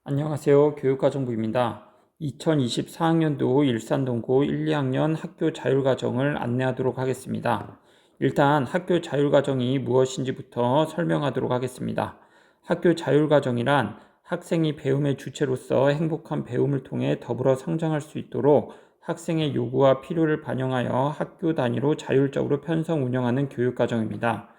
안녕하세요. 교육과정부입니다. 2024학년도 일산동고 1, 2학년 학교 자율과정을 안내하도록 하겠습니다. 일단 학교 자율과정이 무엇인지부터 설명하도록 하겠습니다. 학교 자율과정이란 학생이 배움의 주체로서 행복한 배움을 통해 더불어 성장할 수 있도록 학생의 요구와 필요를 반영하여 학교 단위로 자율적으로 편성 운영하는 교육과정입니다.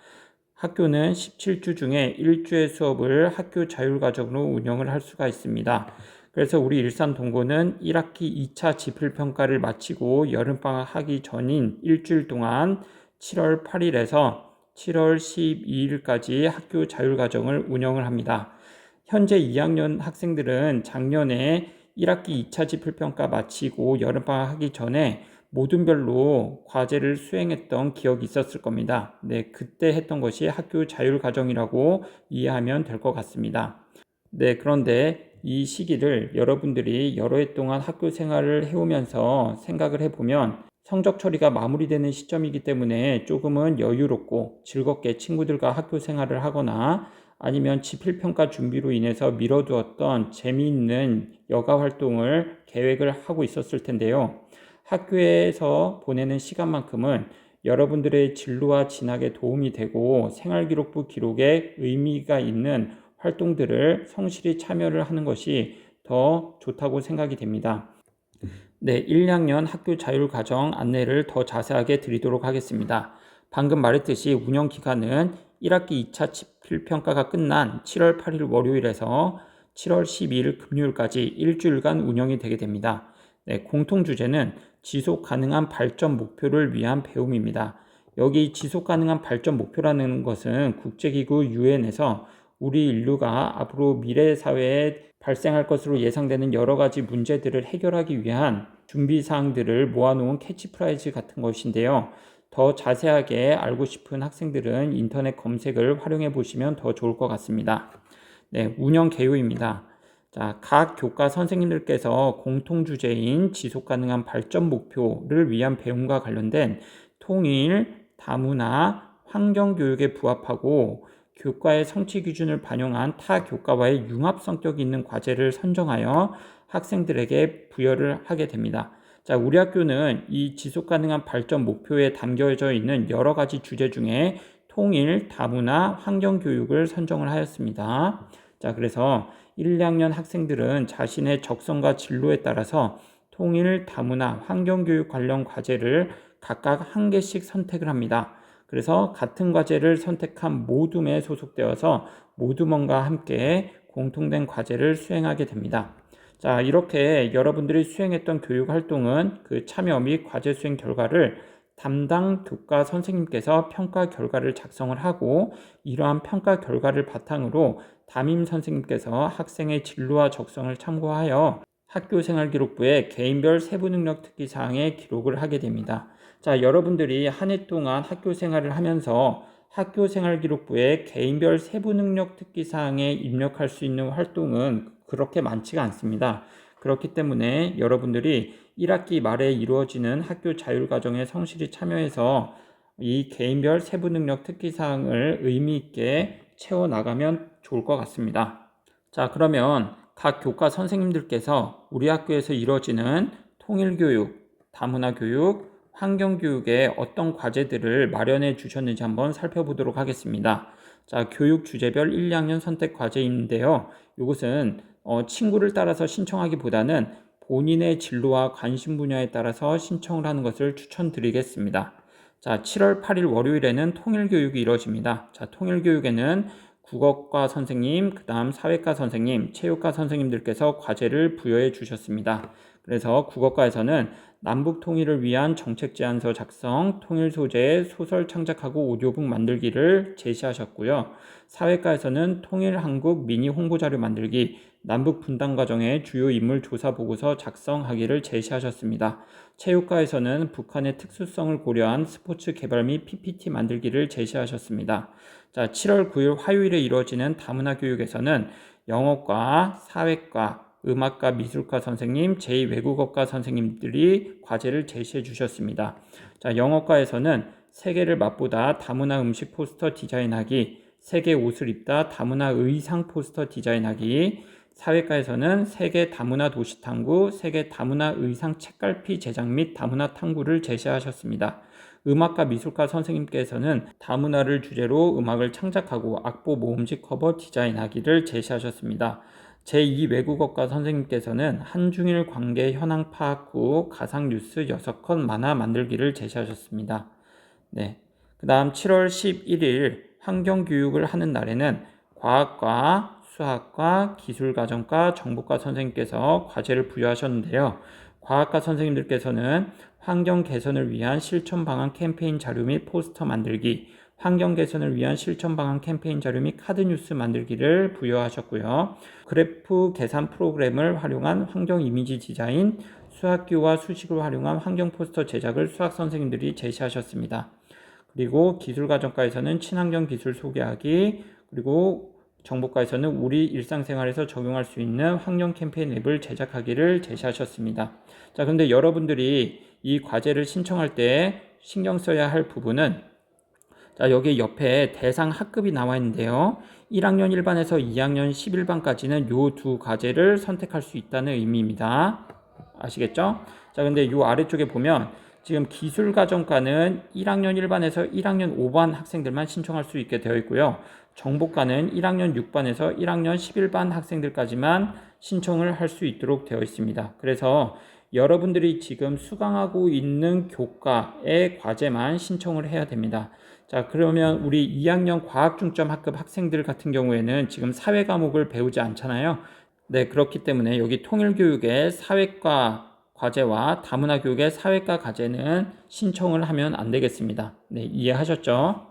학교는 17주 중에 1주의 수업을 학교 자율과정으로 운영을 할 수가 있습니다. 그래서 우리 일산동고는 1학기 2차 지필평가를 마치고 여름방학 하기 전인 일주일 동안 7월 8일에서 7월 12일까지 학교 자율과정을 운영을 합니다. 현재 2학년 학생들은 작년에 1학기 2차 지필평가 마치고 여름방학 하기 전에 모든 별로 과제를 수행했던 기억이 있었을 겁니다. 네, 그때 했던 것이 학교 자율과정이라고 이해하면 될 것 같습니다. 네, 그런데 이 시기를 여러분들이 여러 해 동안 학교 생활을 해오면서 생각을 해보면 성적 처리가 마무리되는 시점이기 때문에 조금은 여유롭고 즐겁게 친구들과 학교 생활을 하거나 아니면 지필평가 준비로 인해서 미뤄두었던 재미있는 여가 활동을 계획을 하고 있었을 텐데요. 학교에서 보내는 시간만큼은 여러분들의 진로와 진학에 도움이 되고 생활기록부 기록에 의미가 있는 활동들을 성실히 참여를 하는 것이 더 좋다고 생각이 됩니다. 네, 1, 2학년 학교 자율과정 안내를 더 자세하게 드리도록 하겠습니다. 방금 말했듯이 운영 기간은 1학기 2차 지필평가가 끝난 7월 8일 월요일에서 7월 12일 금요일까지 일주일간 운영이 되게 됩니다. 네, 공통 주제는 지속 가능한 발전 목표를 위한 배움입니다. 여기 지속 가능한 발전 목표라는 것은 국제기구 유엔에서 우리 인류가 앞으로 미래 사회에 발생할 것으로 예상되는 여러 가지 문제들을 해결하기 위한 준비 사항들을 모아놓은 캐치프라이즈 같은 것인데요. 더 자세하게 알고 싶은 학생들은 인터넷 검색을 활용해 보시면 더 좋을 것 같습니다. 네, 운영 개요입니다. 자, 각 교과 선생님들께서 공통 주제인 지속 가능한 발전 목표를 위한 배움과 관련된 통일, 다문화, 환경 교육에 부합하고 교과의 성취 기준을 반영한 타 교과와의 융합 성격이 있는 과제를 선정하여 학생들에게 부여를 하게 됩니다. 자, 우리 학교는 이 지속 가능한 발전 목표에 담겨져 있는 여러 가지 주제 중에 통일, 다문화, 환경 교육을 선정을 하였습니다. 자, 그래서 1, 2학년 학생들은 자신의 적성과 진로에 따라서 통일, 다문화, 환경교육 관련 과제를 각각 한 개씩 선택을 합니다. 그래서 같은 과제를 선택한 모둠에 소속되어서 모둠원과 함께 공통된 과제를 수행하게 됩니다. 자, 이렇게 여러분들이 수행했던 교육 활동은 그 참여 및 과제 수행 결과를 담당 교과 선생님께서 평가 결과를 작성을 하고 이러한 평가 결과를 바탕으로 담임 선생님께서 학생의 진로와 적성을 참고하여 학교생활기록부에 개인별 세부능력 특기사항에 기록을 하게 됩니다. 자, 여러분들이 한 해 동안 학교생활을 하면서 학교생활기록부에 개인별 세부능력 특기사항에 입력할 수 있는 활동은 그렇게 많지가 않습니다. 그렇기 때문에 여러분들이 1학기 말에 이루어지는 학교 자율과정에 성실히 참여해서 이 개인별 세부능력 특기사항을 의미 있게 채워나가면 좋을 것 같습니다. 자, 그러면 각 교과 선생님들께서 우리 학교에서 이루어지는 통일교육, 다문화교육, 환경교육에 어떤 과제들을 마련해 주셨는지 한번 살펴보도록 하겠습니다. 자, 교육 주제별 1, 2학년 선택 과제인데요. 이것은 친구를 따라서 신청하기보다는 본인의 진로와 관심 분야에 따라서 신청을 하는 것을 추천드리겠습니다. 자, 7월 8일 월요일에는 통일교육이 이루어집니다. 자, 통일교육에는 국어과 선생님, 그 다음 사회과 선생님, 체육과 선생님들께서 과제를 부여해 주셨습니다. 그래서 국어과에서는 남북 통일을 위한 정책 제안서 작성, 통일 소재의 소설 창작하고 오디오북 만들기를 제시하셨고요. 사회과에서는 통일 한국 미니 홍보자료 만들기, 남북 분단 과정의 주요 인물 조사 보고서 작성하기를 제시하셨습니다. 체육과에서는 북한의 특수성을 고려한 스포츠 개발 및 PPT 만들기를 제시하셨습니다. 자, 7월 9일 화요일에 이루어지는 다문화 교육에서는 영어과, 사회과, 음악과 미술과 선생님, 제2외국어과 선생님들이 과제를 제시해 주셨습니다. 자, 영어과에서는 세계를 맛보다 다문화 음식 포스터 디자인하기, 세계 옷을 입다 다문화 의상 포스터 디자인하기, 사회과에서는 세계 다문화 도시 탐구, 세계 다문화 의상 책갈피 제작 및 다문화 탐구를 제시하셨습니다. 음악과 미술과 선생님께서는 다문화를 주제로 음악을 창작하고 악보 모음집 커버 디자인하기를 제시하셨습니다. 제2 외국어과 선생님께서는 한중일 관계 현황 파악 후 가상뉴스 6컷 만화 만들기를 제시하셨습니다. 네. 그 다음 7월 11일 환경교육을 하는 날에는 과학과 수학과 기술과정과 정보과 선생님께서 과제를 부여하셨는데요. 과학과 선생님들께서는 환경 개선을 위한 실천 방안 캠페인 자료 및 포스터 만들기, 환경 개선을 위한 실천 방안 캠페인 자료 및 카드 뉴스 만들기를 부여하셨고요. 그래프 계산 프로그램을 활용한 환경 이미지 디자인, 수학규와 수식을 활용한 환경 포스터 제작을 수학 선생님들이 제시하셨습니다. 그리고 기술과정과에서는 친환경 기술 소개하기, 그리고 정보과에서는 우리 일상생활에서 적용할 수 있는 환경 캠페인 앱을 제작하기를 제시하셨습니다. 자, 그런데 여러분들이 이 과제를 신청할 때 신경 써야 할 부분은, 자, 여기 옆에 대상 학급이 나와 있는데요. 1학년 1반에서 2학년 11반까지는 요 두 과제를 선택할 수 있다는 의미입니다. 아시겠죠? 자, 근데 요 아래쪽에 보면 지금 기술과정과는 1학년 1반에서 1학년 5반 학생들만 신청할 수 있게 되어 있고요. 정보과는 1학년 6반에서 1학년 11반 학생들까지만 신청을 할 수 있도록 되어 있습니다. 그래서 여러분들이 지금 수강하고 있는 교과의 과제만 신청을 해야 됩니다. 자, 그러면 우리 2학년 과학중점 학급 학생들 같은 경우에는 지금 사회 과목을 배우지 않잖아요. 네, 그렇기 때문에 여기 통일교육의 사회과 과제와 다문화 교육의 사회과 과제는 신청을 하면 안 되겠습니다. 네, 이해하셨죠?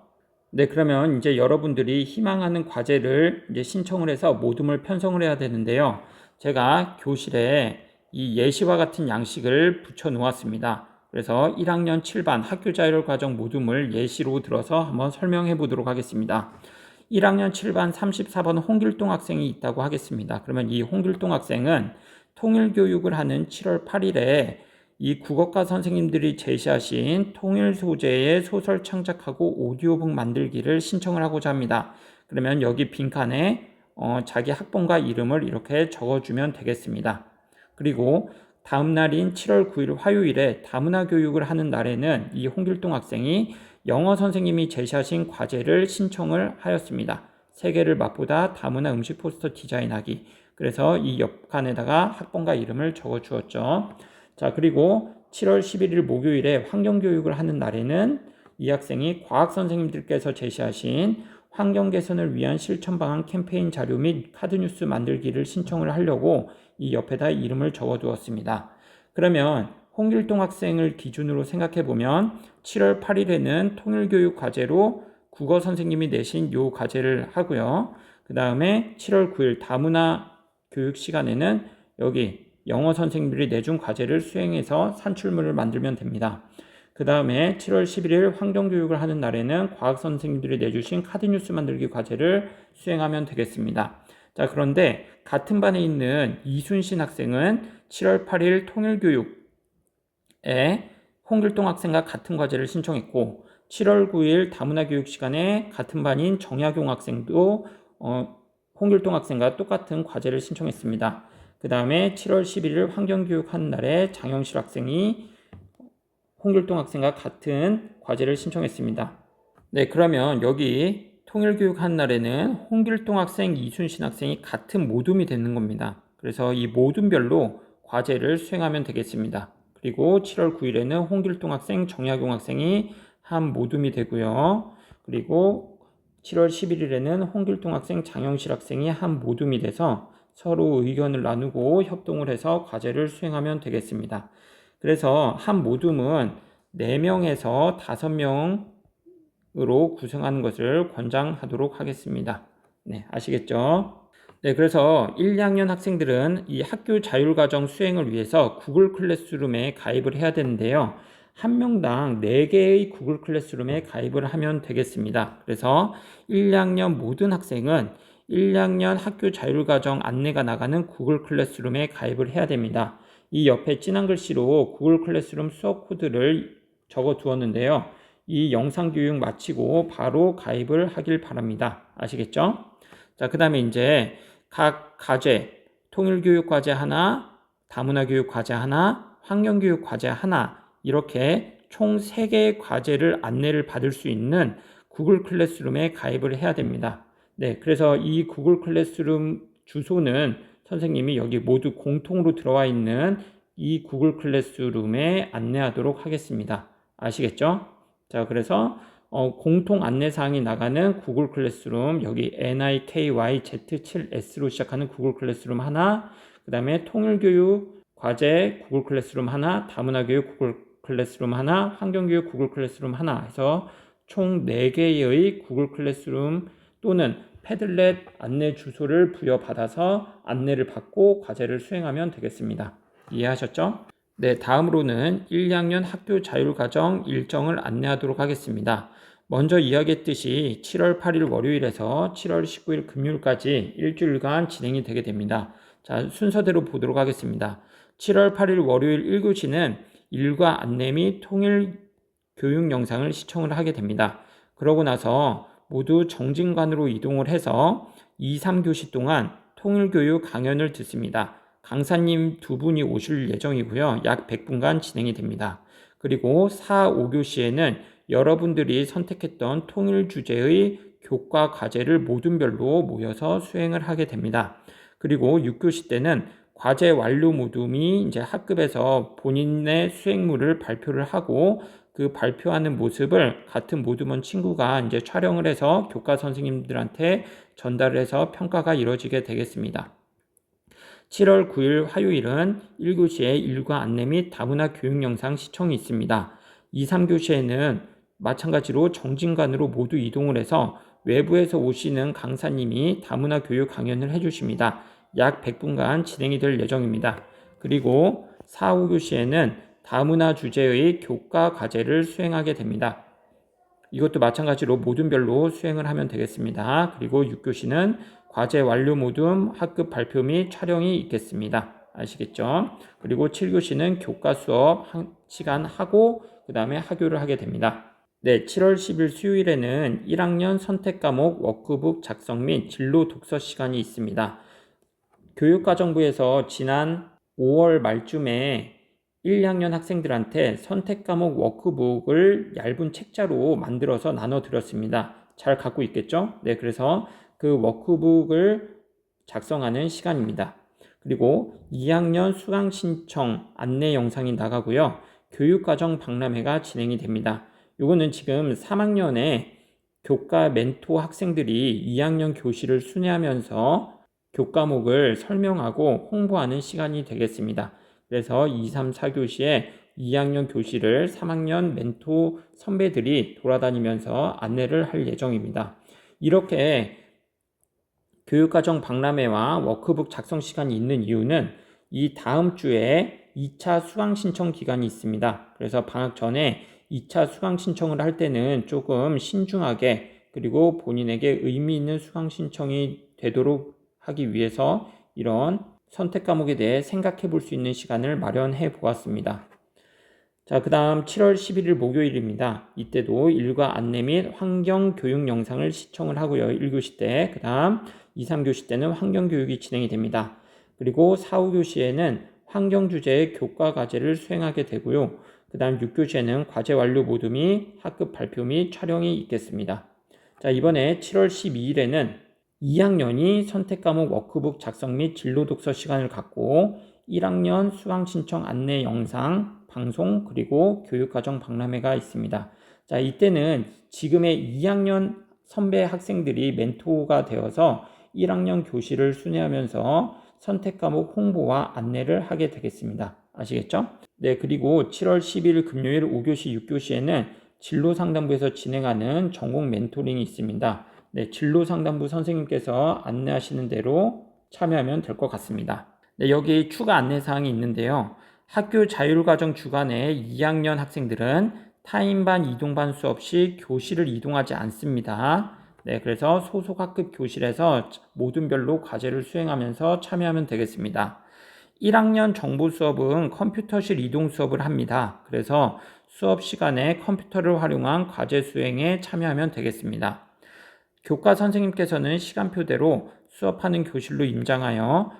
네, 그러면 이제 여러분들이 희망하는 과제를 이제 신청을 해서 모둠을 편성을 해야 되는데요. 제가 교실에 이 예시와 같은 양식을 붙여 놓았습니다. 그래서 1학년 7반 학교자율과정 모둠을 예시로 들어서 한번 설명해 보도록 하겠습니다. 1학년 7반 34번 홍길동 학생이 있다고 하겠습니다. 그러면 이 홍길동 학생은 통일교육을 하는 7월 8일에 이 국어과 선생님들이 제시하신 통일 소재의 소설 창작하고 오디오북 만들기를 신청을 하고자 합니다. 그러면 여기 빈칸에 자기 학번과 이름을 이렇게 적어주면 되겠습니다. 그리고 다음 날인 7월 9일 화요일에 다문화 교육을 하는 날에는 이 홍길동 학생이 영어 선생님이 제시하신 과제를 신청을 하였습니다. 세 개를 맛보다 다문화 음식 포스터 디자인하기. 그래서 이 옆칸에다가 학번과 이름을 적어 주었죠. 자, 그리고 7월 11일 목요일에 환경교육을 하는 날에는 이 학생이 과학 선생님들께서 제시하신 환경 개선을 위한 실천 방안 캠페인 자료 및 카드 뉴스 만들기를 신청을 하려고 이 옆에다 이름을 적어 두었습니다. 그러면 홍길동 학생을 기준으로 생각해 보면 7월 8일에는 통일교육 과제로 국어 선생님이 내신 요 과제를 하고요. 그 다음에 7월 9일 다문화 교육 시간에는 여기 영어 선생님들이 내준 과제를 수행해서 산출물을 만들면 됩니다. 그 다음에 7월 11일 환경교육을 하는 날에는 과학 선생님들이 내주신 카드뉴스 만들기 과제를 수행하면 되겠습니다. 자, 그런데 같은 반에 있는 이순신 학생은 7월 8일 통일교육에 홍길동 학생과 같은 과제를 신청했고 7월 9일 다문화 교육 시간에 같은 반인 정약용 학생도 홍길동 학생과 똑같은 과제를 신청했습니다. 그 다음에 7월 11일 환경교육 하는 날에 장영실 학생이 홍길동 학생과 같은 과제를 신청했습니다. 네, 그러면 여기 통일교육 하는 날에는 홍길동 학생, 이순신 학생이 같은 모둠이 되는 겁니다. 그래서 이 모둠별로 과제를 수행하면 되겠습니다. 그리고 7월 9일에는 홍길동 학생, 정약용 학생이 한 모둠이 되고요. 그리고 7월 11일에는 홍길동 학생, 장영실 학생이 한 모둠이 돼서 서로 의견을 나누고 협동을 해서 과제를 수행하면 되겠습니다. 그래서 한 모둠은 4명에서 5명으로 구성하는 것을 권장하도록 하겠습니다. 네, 아시겠죠? 네, 그래서 1, 2학년 학생들은 이 학교 자율과정 수행을 위해서 구글 클래스룸에 가입을 해야 되는데요. 한 명당 4개의 구글 클래스룸에 가입을 하면 되겠습니다. 그래서 1, 2학년 모든 학생은 1, 2학년 학교 자율과정 안내가 나가는 구글 클래스룸에 가입을 해야 됩니다. 이 옆에 진한 글씨로 구글 클래스룸 수업 코드를 적어 두었는데요. 이 영상 교육 마치고 바로 가입을 하길 바랍니다. 아시겠죠? 자, 그 다음에 이제 각 과제, 통일교육 과제 하나, 다문화교육 과제 하나, 환경교육 과제 하나 이렇게 총 3개의 과제를 안내를 받을 수 있는 구글 클래스룸에 가입을 해야 됩니다. 네, 그래서 이 구글 클래스룸 주소는 선생님이 여기 모두 공통으로 들어와 있는 이 구글 클래스룸에 안내하도록 하겠습니다. 아시겠죠? 자, 그래서 공통 안내사항이 나가는 구글 클래스룸, 여기 NIKYZ7S로 시작하는 구글 클래스룸 하나, 그 다음에 통일교육 과제 구글 클래스룸 하나, 다문화교육 구글 클래스룸 하나, 환경교육 구글 클래스룸 하나 해서 총 4개의 구글 클래스룸 또는 패들렛 안내 주소를 부여받아서 안내를 받고 과제를 수행하면 되겠습니다. 이해하셨죠? 네, 다음으로는 1, 2학년 학교 자율과정 일정을 안내하도록 하겠습니다. 먼저 이야기했듯이 7월 8일 월요일에서 7월 19일 금요일까지 일주일간 진행이 되게 됩니다. 자, 순서대로 보도록 하겠습니다. 7월 8일 월요일 1교시는 일과 안내 및 통일 교육 영상을 시청을 하게 됩니다. 그러고 나서 모두 정진관으로 이동을 해서 2, 3교시 동안 통일교육 강연을 듣습니다. 강사님 2분이 오실 예정이고요. 약 100분간 진행이 됩니다. 그리고 4, 5교시에는 여러분들이 선택했던 통일 주제의 교과 과제를 모둠별로 모여서 수행을 하게 됩니다. 그리고 6교시 때는 과제 완료 모둠이 이제 학급에서 본인의 수행물을 발표를 하고 그 발표하는 모습을 같은 모둠원 친구가 이제 촬영을 해서 교과 선생님들한테 전달을 해서 평가가 이루어지게 되겠습니다. 7월 9일 화요일은 1교시에 일과 안내 및 다문화 교육 영상 시청이 있습니다. 2, 3교시에는 마찬가지로 정진관으로 모두 이동을 해서 외부에서 오시는 강사님이 다문화 교육 강연을 해주십니다. 약 100분간 진행이 될 예정입니다. 그리고 4, 5교시에는 다문화 주제의 교과 과제를 수행하게 됩니다. 이것도 마찬가지로 모둠별로 수행을 하면 되겠습니다. 그리고 6교시는 과제 완료 모둠, 학급 발표 및 촬영이 있겠습니다. 아시겠죠? 그리고 7교시는 교과 수업 1시간 하고 그 다음에 하교를 하게 됩니다. 네, 7월 10일 수요일에는 1학년 선택 과목 워크북 작성 및 진로 독서 시간이 있습니다. 교육과정부에서 지난 5월 말쯤에 1, 2학년 학생들한테 선택 과목 워크북을 얇은 책자로 만들어서 나눠드렸습니다. 잘 갖고 있겠죠? 네, 그래서 그 워크북을 작성하는 시간입니다. 그리고 2학년 수강 신청 안내 영상이 나가고요. 교육과정 박람회가 진행이 됩니다. 이거는 지금 3학년에 교과 멘토 학생들이 2학년 교실을 순회하면서 교과목을 설명하고 홍보하는 시간이 되겠습니다. 그래서 2, 3, 4교시에 2학년 교실을 3학년 멘토 선배들이 돌아다니면서 안내를 할 예정입니다. 이렇게 교육과정 박람회와 워크북 작성 시간이 있는 이유는 이 다음 주에 2차 수강 신청 기간이 있습니다. 그래서 방학 전에 2차 수강 신청을 할 때는 조금 신중하게 그리고 본인에게 의미 있는 수강 신청이 되도록 하기 위해서 이런 선택 과목에 대해 생각해 볼 수 있는 시간을 마련해 보았습니다. 자, 그 다음 7월 11일 목요일입니다. 이때도 일과 안내 및 환경 교육 영상을 시청을 하고요. 1교시 때. 그 다음 2, 3교시 때는 환경 교육이 진행이 됩니다. 그리고 4, 5교시에는 환경 주제의 교과 과제를 수행하게 되고요. 그 다음 6교시에는 과제 완료 모둠이 학급 발표 및 촬영이 있겠습니다. 자, 이번에 7월 12일에는 2학년이 선택 과목 워크북 작성 및 진로 독서 시간을 갖고 1학년 수강 신청 안내 영상, 방송, 그리고 교육과정 박람회가 있습니다. 자, 이때는 지금의 2학년 선배 학생들이 멘토가 되어서 1학년 교실을 순회하면서 선택 과목 홍보와 안내를 하게 되겠습니다. 아시겠죠? 네, 그리고 7월 10일 금요일 5교시, 6교시에는 진로상담부에서 진행하는 전공 멘토링이 있습니다. 네, 진로상담부 선생님께서 안내하시는 대로 참여하면 될 것 같습니다. 네, 여기 추가 안내사항이 있는데요. 학교 자율과정 주간에 2학년 학생들은 타임반, 이동반 수업 시 교실을 이동하지 않습니다. 네, 그래서 소속 학급 교실에서 모둠별로 과제를 수행하면서 참여하면 되겠습니다. 1학년 정보 수업은 컴퓨터실 이동 수업을 합니다. 그래서 수업 시간에 컴퓨터를 활용한 과제 수행에 참여하면 되겠습니다. 교과 선생님께서는 시간표대로 수업하는 교실로 임장하여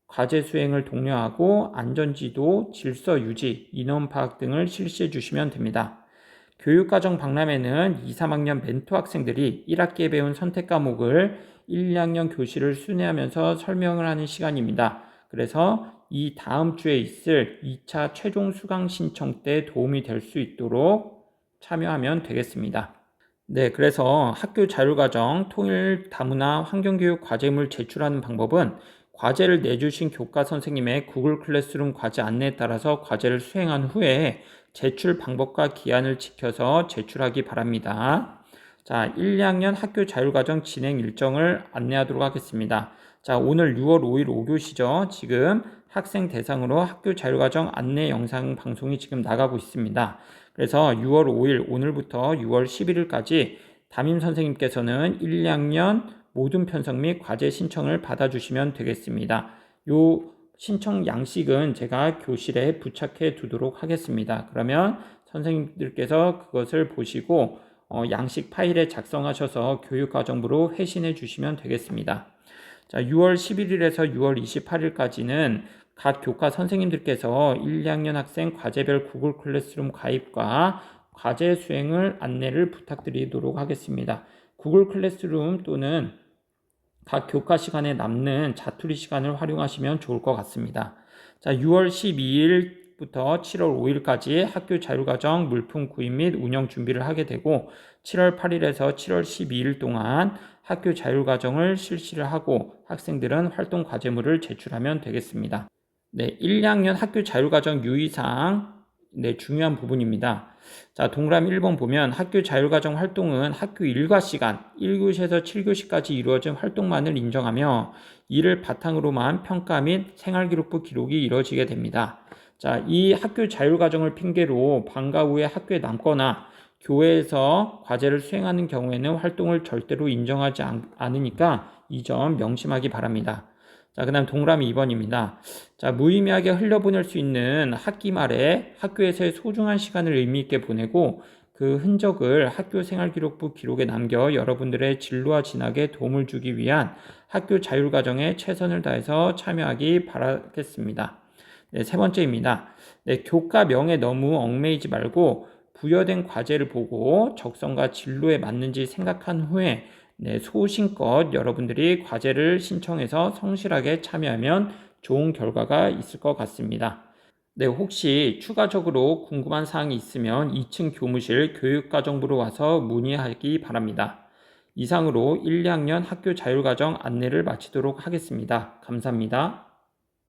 과제 수행을 독려하고 안전지도, 질서 유지, 인원 파악 등을 실시해 주시면 됩니다. 교육과정 박람회는 2, 3학년 멘토 학생들이 1학기에 배운 선택 과목을 1, 2학년 교실을 순회하면서 설명을 하는 시간입니다. 그래서 이 다음 주에 있을 2차 최종 수강 신청 때 도움이 될 수 있도록 참여하면 되겠습니다. 네, 그래서 학교 자율과정, 통일 다문화 환경교육 과제물 제출하는 방법은 과제를 내주신 교과 선생님의 구글 클래스룸 과제 안내에 따라서 과제를 수행한 후에 제출 방법과 기한을 지켜서 제출하기 바랍니다. 자, 1, 2학년 학교 자율과정 진행 일정을 안내하도록 하겠습니다. 자, 오늘 6월 5일 5교시죠. 지금 학생 대상으로 학교 자율과정 안내 영상 방송이 지금 나가고 있습니다. 그래서 6월 5일 오늘부터 6월 11일까지 담임 선생님께서는 1, 2학년 모든 편성 및 과제 신청을 받아주시면 되겠습니다. 요 신청 양식은 제가 교실에 부착해 두도록 하겠습니다. 그러면 선생님들께서 그것을 보시고 양식 파일에 작성하셔서 교육과정부로 회신해 주시면 되겠습니다. 자, 6월 11일에서 6월 28일까지는 각 교과 선생님들께서 1, 2학년 학생 과제별 구글 클래스룸 가입과 과제 수행을 안내를 부탁드리도록 하겠습니다. 구글 클래스룸 또는 각 교과 시간에 남는 자투리 시간을 활용하시면 좋을 것 같습니다. 자, 6월 12일부터 7월 5일까지 학교 자율과정 물품 구입 및 운영 준비를 하게 되고 7월 8일에서 7월 12일 동안 학교 자율과정을 실시를 하고 학생들은 활동 과제물을 제출하면 되겠습니다. 네, 1, 2학년 학교 자율과정 유의사항 중요한 부분입니다. 자, 동그라미 1번 보면 학교 자율과정 활동은 학교 일과 시간 1교시에서 7교시까지 이루어진 활동만을 인정하며 이를 바탕으로만 평가 및 생활기록부 기록이 이루어지게 됩니다. 자, 이 학교 자율과정을 핑계로 방과 후에 학교에 남거나 교회에서 과제를 수행하는 경우에는 활동을 절대로 인정하지 않으니까 이 점 명심하기 바랍니다. 자, 그 다음 동그라미 2번입니다. 자, 무의미하게 흘려보낼 수 있는 학기 말에 학교에서의 소중한 시간을 의미있게 보내고 그 흔적을 학교 생활기록부 기록에 남겨 여러분들의 진로와 진학에 도움을 주기 위한 학교 자율과정에 최선을 다해서 참여하기 바라겠습니다. 네, 세 번째입니다. 네, 교과명에 너무 얽매이지 말고 부여된 과제를 보고 적성과 진로에 맞는지 생각한 후에 소신껏 여러분들이 과제를 신청해서 성실하게 참여하면 좋은 결과가 있을 것 같습니다. 네, 혹시 추가적으로 궁금한 사항이 있으면 2층 교무실 교육과정부로 와서 문의하기 바랍니다. 이상으로 1, 2학년 학교 자율과정 안내를 마치도록 하겠습니다. 감사합니다.